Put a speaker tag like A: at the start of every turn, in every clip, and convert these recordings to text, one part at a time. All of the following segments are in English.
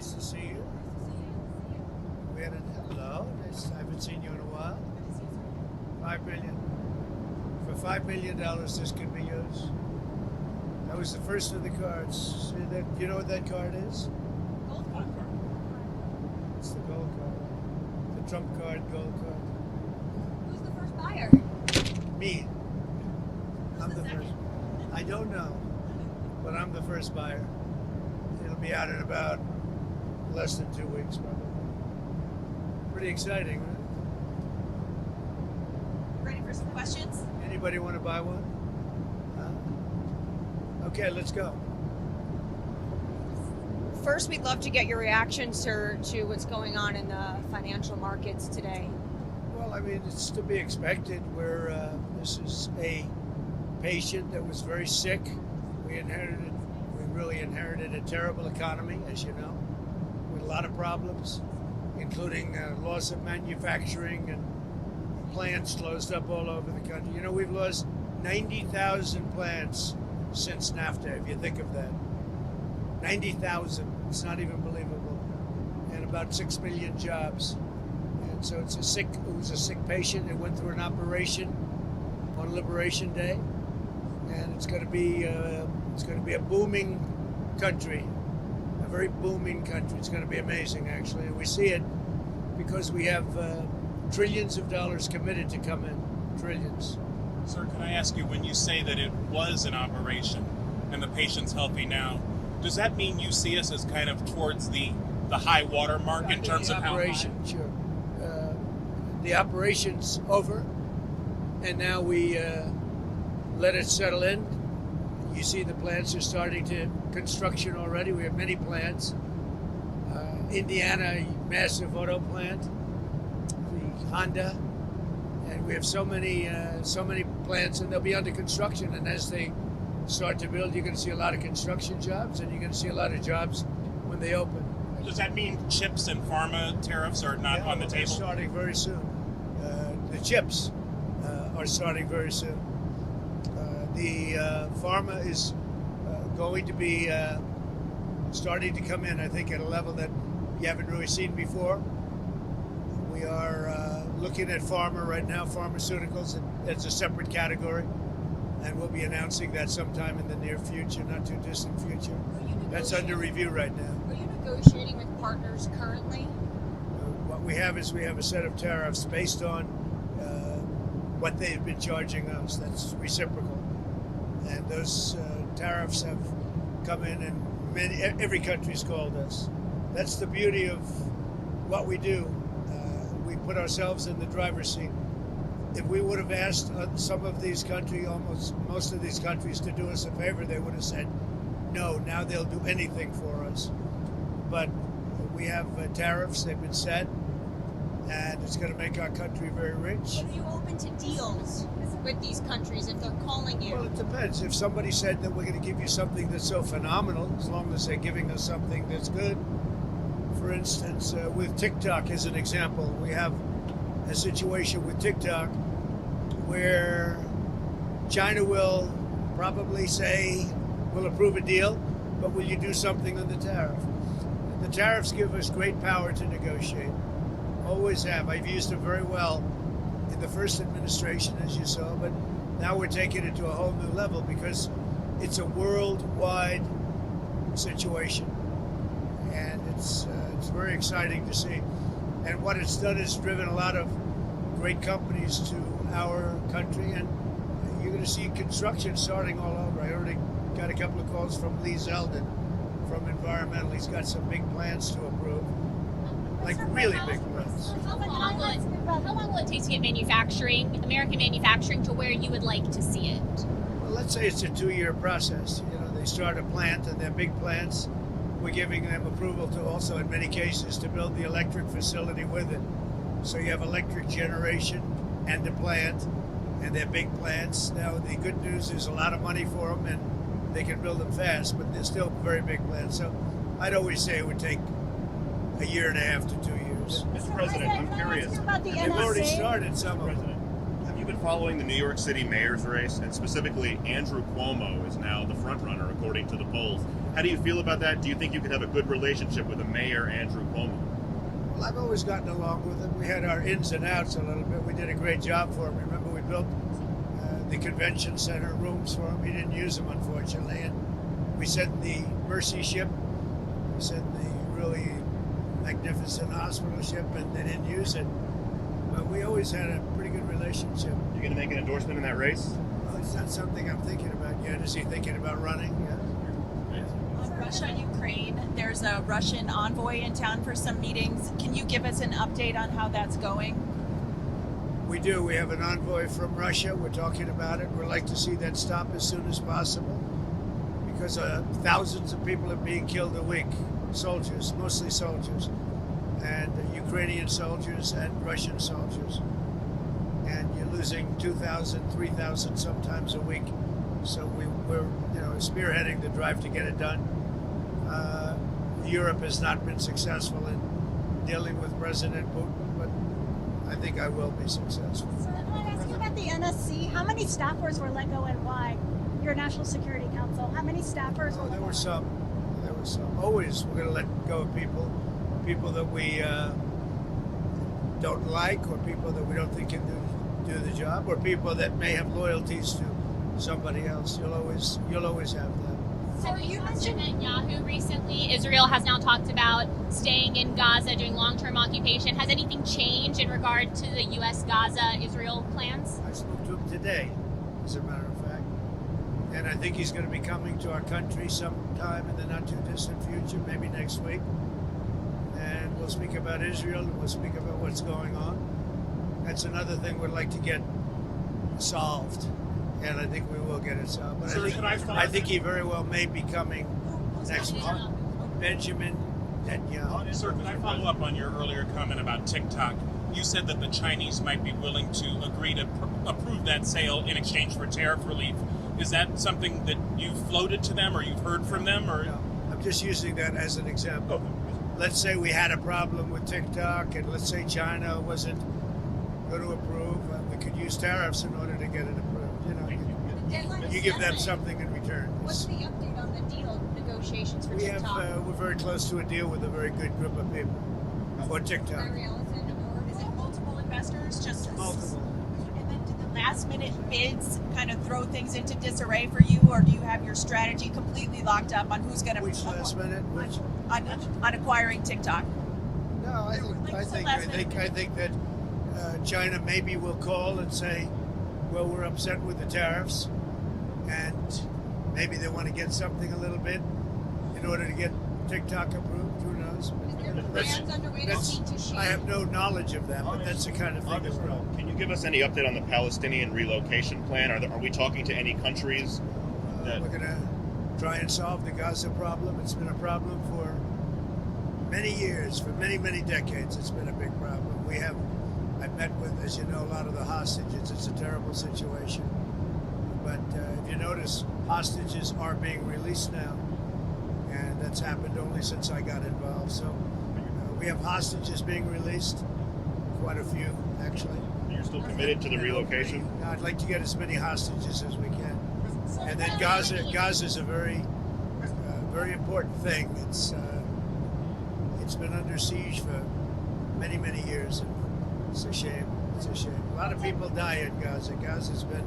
A: Nice to see you. We had a hello. I haven't seen you in a while. $5 million. For $5 million, this could be yours. That was the first of the cards. See that? You know what that card is?
B: Gold card.
A: It's the gold card. The trump card, gold card.
B: Who's the first buyer?
A: Me. I'm
B: Who's the
A: first.
B: second?
A: I don't know, but I'm the first buyer. It'll be out in about less than 2 weeks, probably. Pretty exciting, right?
B: Ready for some questions?
A: Anybody want to buy one? Okay, let's go.
C: First, we'd love to get your reaction, sir, to what's going on in the financial markets today.
A: Well, I mean, it's to be expected. This is a patient that was very sick. We really inherited a terrible economy, as you know, with a lot of problems, including loss of manufacturing and plants closed up all over the country. You know, we've lost 90,000 plants since NAFTA, if you think of that. 90,000. It's not even believable. And about 6 million jobs. And so it was a sick patient. It went through an operation on Liberation Day. And it's going to be a booming country, a very booming country. It's going to be amazing, actually. And we see it because we have trillions of dollars committed to come in. Trillions.
D: Sir, can I ask you, when you say that it was an operation and the patient's healthy now, does that mean you see us as kind of towards the high water mark in terms of how high?
A: Sure. The operation's over, and now we let it settle in. You see the plants are starting to construction already. We have many plants. Indiana, massive auto plant, the Honda, and we have so many plants, and they'll be under construction. And as they start to build, you're going to see a lot of construction jobs, and you're going to see a lot of jobs when they open.
D: Does that mean chips and pharma tariffs are not on the table?
A: Starting very soon. The chips are starting very soon. The pharma is going to be starting to come in, I think, at a level that you haven't really seen before. We are looking at pharma right now, pharmaceuticals, as a separate category, and we'll be announcing that sometime in the near future, not too distant future. That's under review right now.
C: Are you negotiating with partners currently?
A: What we have is a set of tariffs based on what they've been charging us. That's reciprocal. And those tariffs have come in, and every country's called us. That's the beauty of what we do. We put ourselves in the driver's seat. If we would have asked some of these countries, almost most of these countries, to do us a favor, they would have said no. Now they'll do anything for us. But we have tariffs, they've been set, and it's going to make our country very rich.
C: Are you open to deals with these countries if they're calling you?
A: Well, it depends. If somebody said that we're going to give you something that's so phenomenal, as long as they're giving us something that's good. For instance, with TikTok as an example, we have a situation with TikTok where China will probably say, we'll approve a deal, but will you do something on the tariff? The tariffs give us great power to negotiate. Always have. I've used them very well in the first administration, as you saw, but now we're taking it to a whole new level because it's a worldwide situation, and it's very exciting to see. And what it's done is driven a lot of great companies to our country, and you're going to see construction starting all over. I already got a couple of calls from Lee Zeldin from Environmental. He's got some big plans to approve, like really big plans.
E: How long will it take to get American manufacturing, to where you would like to see it?
A: Well, let's say it's a 2-year process. You know, they start a plant, and they're big plants. We're giving them approval to also, in many cases, to build the electric facility with it. So you have electric generation and the plant, and they're big plants. Now, the good news is a lot of money for them, and they can build them fast, but they're still very big plants. So I'd always say it would take a year and a half to 2 years.
F: Mr. President, I'm curious.
A: They've already started some of them.
F: Have you been following the New York City mayor's race? And specifically, Andrew Cuomo is now the front runner, according to the polls. How do you feel about that? Do you think you could have a good relationship with the mayor, Andrew Cuomo?
A: Well, I've always gotten along with him. We had our ins and outs a little bit. We did a great job for him. Remember, we built the convention center rooms for him. He didn't use them, unfortunately. And we sent the Mercy ship. We sent the really magnificent hospital ship, and they didn't use it. But we always had a pretty good relationship.
F: You're going to make an endorsement in that race?
A: Well, it's not something I'm thinking about yet. Is he thinking about running? Yeah.
B: On Russia, Ukraine, there's a Russian envoy in town for some meetings. Can you give us an update on how that's going?
A: We do. We have an envoy from Russia. We're talking about it. We'd like to see that stop as soon as possible because thousands of people are being killed a week. Soldiers, mostly soldiers, and Ukrainian soldiers and Russian soldiers. And you're losing 2,000, 3,000 sometimes a week. So we're spearheading the drive to get it done. Europe has not been successful in dealing with President Putin, but I think I will be successful.
G: So I want to ask you about the NSC. How many staffers were let go and why? Your National Security Council. How many staffers were let go?
A: There were some. Always we're going to let go of people that we don't like, or people that we don't think can do the job, or people that may have loyalties to somebody else. You'll always have that.
E: So you mentioned at Yahoo recently, Israel has now talked about staying in Gaza, doing long-term occupation. Has anything changed in regard to the U.S. Gaza-Israel plans?
A: I spoke to him today, as a matter of fact, and I think he's going to be coming to our country sometime in the not-too-distant future, maybe next week. And we'll speak about Israel, and we'll speak about what's going on. That's another thing we'd like to get solved, and I think we will get it solved. But
D: Sir,
A: I think he very well may be coming next month. Benjamin Netanyahu.
D: Sir, can I follow up on your earlier comment about TikTok? You said that the Chinese might be willing to agree to approve that sale in exchange for tariff relief. Is that something that you've floated to them, or you've heard from them, or?
A: No, I'm just using that as an example. Let's say we had a problem with TikTok, and let's say China wasn't going to approve. We could use tariffs in order to get it approved. You give them something in return.
C: What's the update on the deal negotiations for
A: We have
C: TikTok?
A: we're very close to a deal with a very good group of people for TikTok.
B: Is it multiple investors? Just
A: Multiple.
B: And then did the last minute bids kind of throw things into disarray for you, or do you have your strategy completely locked up on who's going to
A: Which last minute? Which?
B: on acquiring TikTok?
A: No, I think that China maybe will call and say, well, we're upset with the tariffs, and maybe they want to get something a little bit in order to get TikTok approved. Who knows?
C: Plans underway to speak to Xi?
A: I have no knowledge of that, but that's the kind of thing that we're on.
F: Can you give us any update on the Palestinian relocation plan? Are we talking to any countries?
A: We're going to try and solve the Gaza problem. It's been a problem for many years, for many, many decades. It's been a big problem. I've met with, as you know, a lot of the hostages. It's a terrible situation. But if you notice, hostages are being released now. And that's happened only since I got involved. So we have hostages being released, quite a few, actually.
F: You're still committed to the relocation?
A: I'd like to get as many hostages as we can. And then Gaza is a very, very important thing. It's been under siege for many, many years. And it's a shame. It's a shame. A lot of people die in Gaza. Gaza's been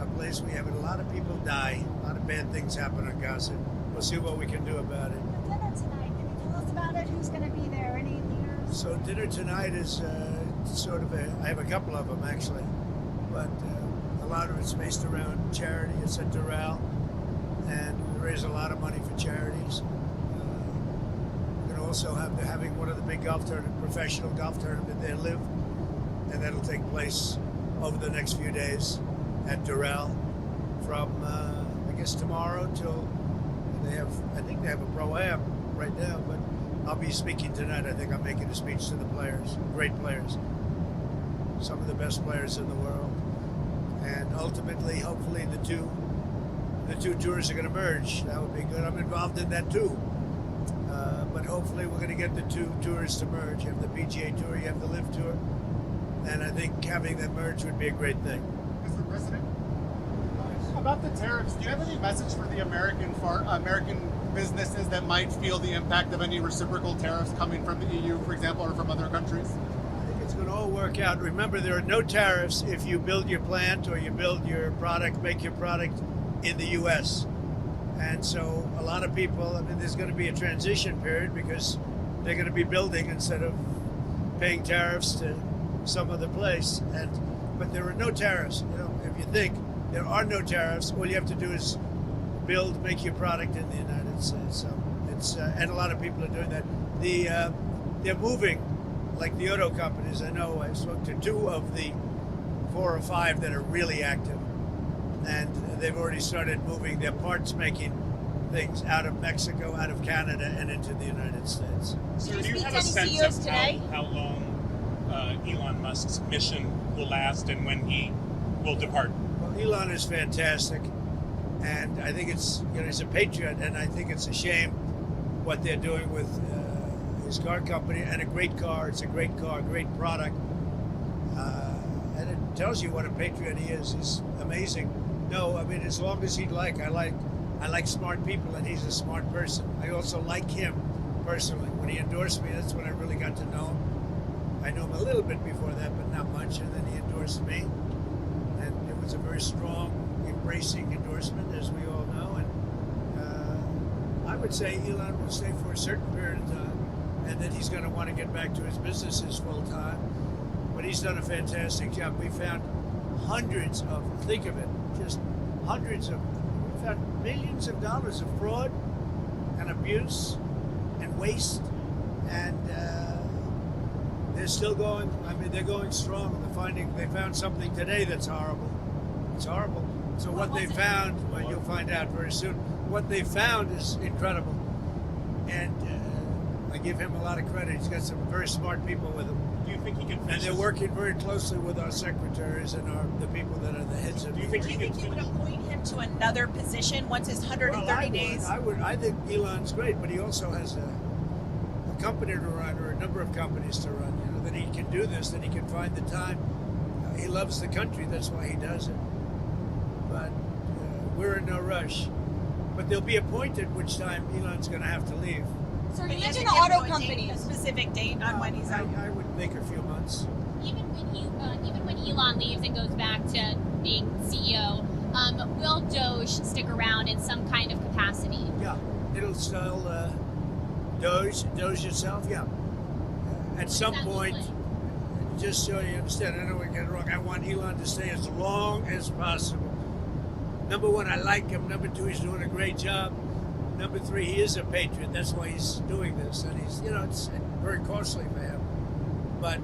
A: a place we have a lot of people die. A lot of bad things happen in Gaza. We'll see what we can do about it.
G: Dinner tonight. Can you tell us about it? Who's going to be there? Any leaders?
A: So dinner tonight is sort of I have a couple of them actually, but a lot of it's based around charity. It's at Doral, and we raise a lot of money for charities. We're going to also they're having one of the big professional golf tournament there live, and that'll take place over the next few days at Doral from I guess tomorrow till I think they have a pro-am right now, but I'll be speaking tonight. I think I'm making a speech to the players, great players, some of the best players in the world, and ultimately, hopefully, the two tours are going to merge. That would be good. I'm involved in that too, but hopefully, we're going to get the two tours to merge. You have the PGA Tour, you have the Live Tour, and I think having them merge would be a great thing.
H: Mr. President, about the tariffs, do you have any message for the American businesses that might feel the impact of any reciprocal tariffs coming from the EU, for example, or from other countries?
A: I think it's going to all work out. Remember, there are no tariffs if you build your plant or you build your product, make your product in the U.S. And so a lot of people, I mean, there's going to be a transition period because they're going to be building instead of paying tariffs to some other place. But there are no tariffs. You know, if you think there are no tariffs, all you have to do is make your product in the United States. So it's and a lot of people are doing that. They're moving, like the auto companies. I know I spoke to 2 of the 4 or 5 that are really active, and they've already started moving their parts making things out of Mexico, out of Canada, and into the United States.
D: So
C: Did
D: do
C: you
D: you
C: speak
D: have
C: to
D: a
C: any
D: sense
C: CEOs
D: of
C: today?
D: how long Elon Musk's mission will last and when he will depart?
A: Well, Elon is fantastic, and I think it's, you know, he's a patriot, and I think it's a shame what they're doing with his car company. And a great car. It's a great car, great product, and it tells you what a patriot he is. He's amazing. No, I mean, as long as he'd like, I like smart people, and he's a smart person. I also like him personally. When he endorsed me, that's when I really got to know him. I knew him a little bit before that, but not much, and then he endorsed me, and it was a very strong, embracing endorsement, as we all know. And I would say Elon will stay for a certain period of time, and then he's going to want to get back to his businesses full time. But he's done a fantastic job. We found hundreds of, think of it, just hundreds of, we found millions of dollars of fraud and abuse and waste, and they're still going. I mean, they're going strong. They found something today that's horrible. It's horrible. So what they found, well, you'll find out very soon. What they found is incredible, and I give him a lot of credit. He's got some very smart people with him.
D: Do you think he can
A: And
D: finish
A: they're
D: his-
A: working very closely with our secretaries and the people that are the heads of.
D: Do you think
B: Do you
D: he can
B: think you would
D: finish?
B: appoint him to another position once his 130 days?
A: I think Elon's great, but he also has a company to run, or a number of companies to run. You know, that he can do this, that he can find the time. He loves the country. That's why he does it. But we're in no rush. But there'll be a point at which time Elon's going to have to leave.
C: So you
B: But he
C: mentioned
B: hasn't
C: the auto
B: given a date, a
C: companies.
B: specific date on when he's out.
A: I would make a few months.
E: Even when Elon leaves and goes back to being CEO, will Doge stick around in some kind of capacity?
A: Yeah, it'll still Doge itself. Yeah, at some
E: What does that look
A: point. Just so you understand, I don't want to get it wrong. I want Elon to stay as long as possible. Number 1, I like him. Number 2, he's doing a great job. Number 3, he is a patriot. That's why he's doing this, and he's, you know, it's very costly for him. But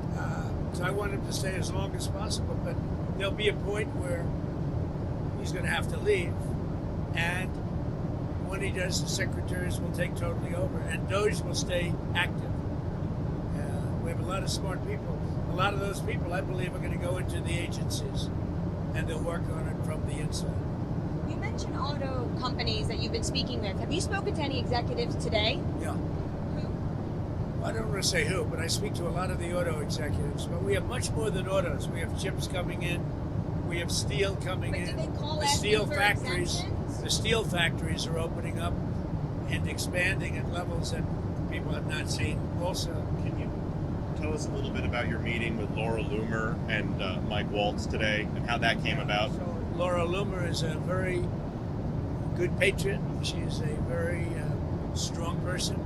A: so I want him to stay as long as possible. But there'll be a point where he's going to have to leave, and when he does, the secretaries will take totally over, and Doge will stay active. We have a lot of smart people. A lot of those people, I believe, are going to go into the agencies, and they'll work on it from the inside.
C: You mentioned auto companies that you've been speaking with. Have you spoken to any executives today?
A: Yeah. I don't want to say who, but I speak to a lot of the auto executives. But we have much more than autos. We have chips coming in. We have steel coming
C: But
A: in.
C: did they call
A: The
C: asking
A: steel
C: for
A: factories.
C: exemptions?
A: The steel factories are opening up and expanding at levels that people have not seen. Also,
F: Can you tell us a little bit about your meeting with Laura Loomer and Mike Waltz today, and how that came about?
A: So Laura Loomer is a very good patriot. She's a very strong person,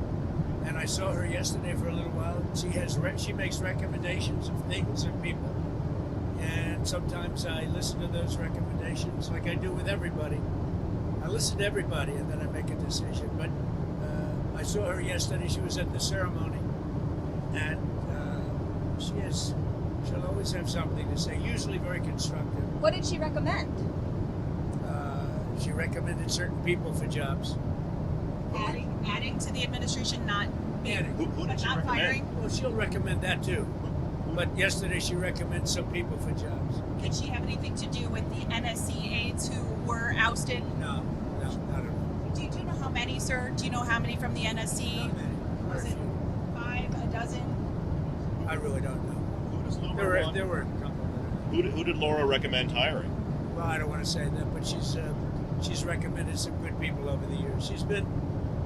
A: and I saw her yesterday for a little while. She makes recommendations of things and people, and sometimes I listen to those recommendations, like I do with everybody. I listen to everybody, and then I make a decision. But I saw her yesterday. She was at the ceremony, and she'll always have something to say. Usually very constructive.
C: What did she recommend?
A: She recommended certain people for jobs.
B: Adding to the administration, not
A: Adding.
F: Who
B: but
F: did you
B: not
F: recommend?
B: firing.
A: Well, she'll recommend that too. But yesterday she recommended some people for jobs.
B: Could she have anything to do with the NSC aides who were ousted?
A: No, not at all.
B: Do you know how many, sir? Do you know how many from the NSC?
A: Not many.
B: Was
A: Very
B: it
A: few.
B: 5, a dozen?
A: I really don't know.
F: Who does Laura
A: There were
F: want?
A: a couple.
F: Who did Laura recommend hiring?
A: Well, I don't want to say that, but she's recommended some good people over the years. She's been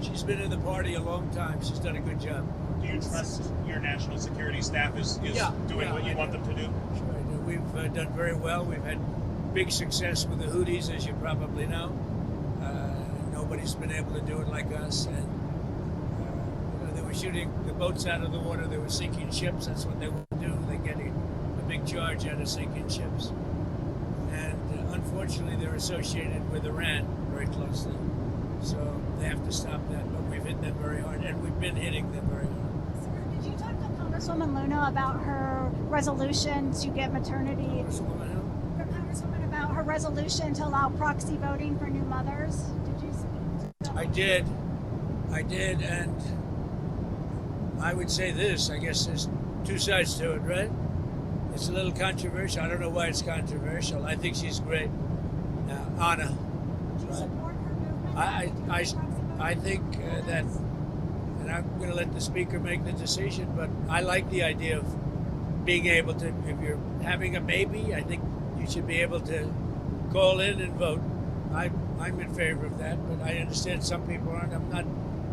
A: She's been in the party a long time. She's done a good job.
D: Do you trust your national security staff is doing what you want them to do?
A: Sure I do. We've done very well. We've had big success with the Houthis, as you probably know. Nobody's been able to do it like us. And they were shooting the boats out of the water. They were sinking ships. That's what they want to do. They're getting a big charge out of sinking ships. And unfortunately, they're associated with Iran very closely. So they have to stop that. But we've hit them very hard, and we've been hitting them very hard.
G: Sir, did you talk to Congresswoman Luna about her resolution to get maternity?
A: Congresswoman who?
G: Congresswoman, about her resolution to allow proxy voting for new mothers. Did you speak to
A: I did, and I would say this. I guess there's two sides to it, right? It's a little controversial. I don't know why it's controversial. I think she's great. Anna.
G: Do you support her movement?
A: I think that, and I'm going to let the speaker make the decision, but I like the idea of being able to, if you're having a baby, I think you should be able to call in and vote. I'm in favor of that, but I understand some people aren't. I'm not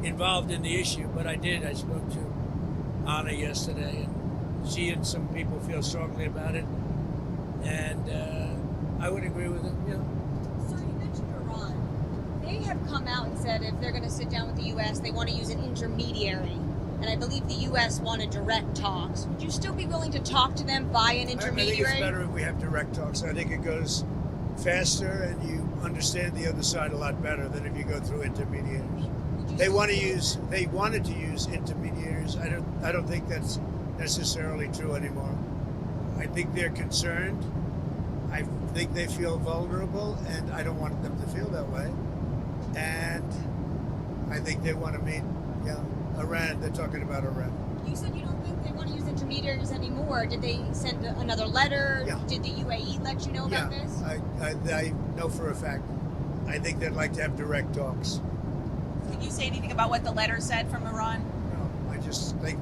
A: involved in the issue, but I did. I spoke to Anna yesterday, and she and some people feel strongly about it, and I would agree with them.
C: So you mentioned Iran. They have come out and said if they're going to sit down with the U.S., they want to use an intermediary. And I believe the U.S. wanted direct talks. Would you still be willing to talk to them via an intermediary?
A: I think it's better if we have direct talks. I think it goes faster, and you understand the other side a lot better than if you go through intermediaries. They wanted to use intermediaries. I don't think that's necessarily true anymore. I think they're concerned. I think they feel vulnerable, and I don't want them to feel that way. And I think they want to meet, Iran. They're talking about Iran.
C: You said you don't think they want to use intermediaries anymore. Did they send another letter?
A: Yeah.
C: Did the UAE let you know about this?
A: I know for a fact. I think they'd like to have direct talks.
B: Can you say anything about what the letter said from Iran?
A: No, I just think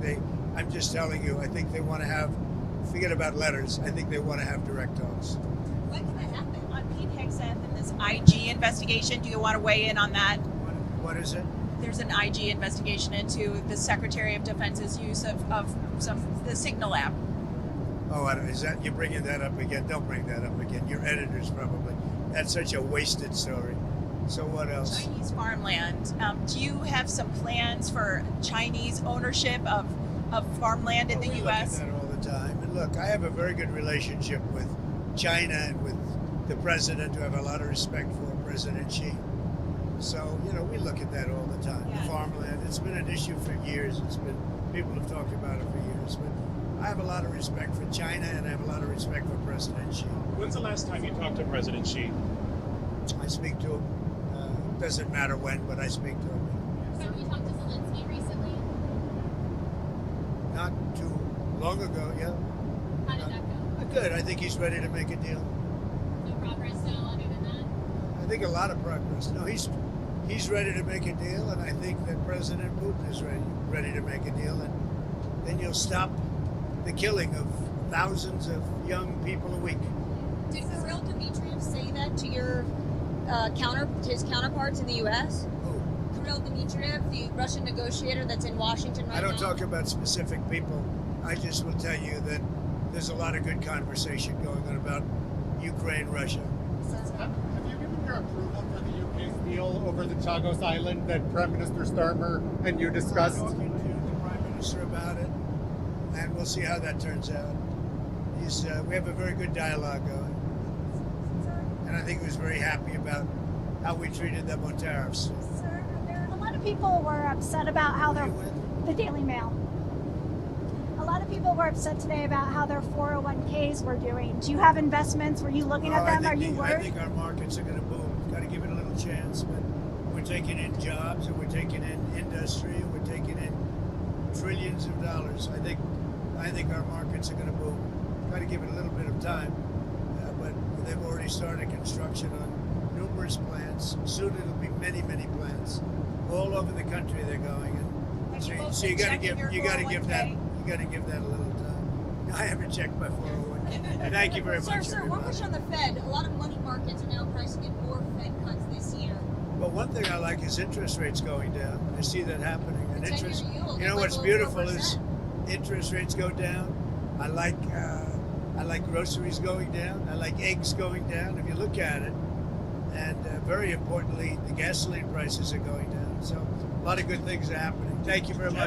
A: I'm just telling you, I think they want to have, forget about letters, I think they want to have direct talks.
C: When can that happen?
B: On Pete Hegseth and this IG investigation, do you want to weigh in on that?
A: What is it?
B: There's an IG investigation into the Secretary of Defense's use of the Signal app.
A: Oh, is that, you're bringing that up again? Don't bring that up again. Your editors probably. That's such a wasted story. So what else?
B: Chinese farmland. Do you have some plans for Chinese ownership of farmland in the
A: We
B: U.S.?
A: look at that all the time. And look, I have a very good relationship with China and with the president, who I have a lot of respect for, President Xi. So, we look at that all the time.
B: Yeah.
A: The farmland, it's been an issue for years. People have talked about it for years. But I have a lot of respect for China, and I have a lot of respect for President Xi.
D: When's the last time you talked to President Xi?
A: I speak to him. Doesn't matter when, but I speak to him.
E: So you talked to Zelensky recently.
A: Not too long ago, yeah.
E: How did that go?
A: Good. I think he's ready to make a deal.
E: No progress still other than that?
A: I think a lot of progress. No, he's ready to make a deal, and I think that President Putin is ready to make a deal, and then you'll stop the killing of thousands of young people a week.
C: Did Kirill Dmitriev say that to your his counterparts in the U.S.?
A: Who?
C: Kirill Dmitriev, the Russian negotiator that's in Washington right now?
A: I don't talk about specific people. I just will tell you that there's a lot of good conversation going on about Ukraine, Russia.
H: Have you given your approval for the UK's deal over the Chagos Island that Prime Minister Starmer and you discussed?
A: I'm talking to the Prime Minister about it, and we'll see how that turns out. We have a very good dialogue going. And I think he was very happy about how we treated them on tariffs.
G: Sir, a lot of people were upset about how
A: Who are you with?
G: the Daily Mail. A lot of people were upset today about how their 401ks were doing. Do you have investments? Were you looking at them? Are you
A: I
G: worried?
A: think our markets are going to boom. Got to give it a little chance, but we're taking in jobs, and we're taking in industry, and we're taking in trillions of dollars. I think our markets are going to boom. Got to give it a little bit of time, but they've already started construction on numerous plants. Soon it'll be many, many plants all over the country. They're going, and so you got to give that a little time. I haven't checked my 401k. Thank you very much.
C: Sir, one
A: everybody.
C: question on the Fed. A lot of money markets are now pricing in more Fed cuts this year.
A: but one thing I like is interest rates going down. I see that happening. And
C: 10-year
A: interest,
C: yield
A: you
C: is
A: know
C: like
A: what's
C: over
A: beautiful
C: 4%.
A: is interest rates go down. I like groceries going down. I like eggs going down. If you look at it, and very importantly, the gasoline prices are going down. So a lot of good things are happening. Thank you very much.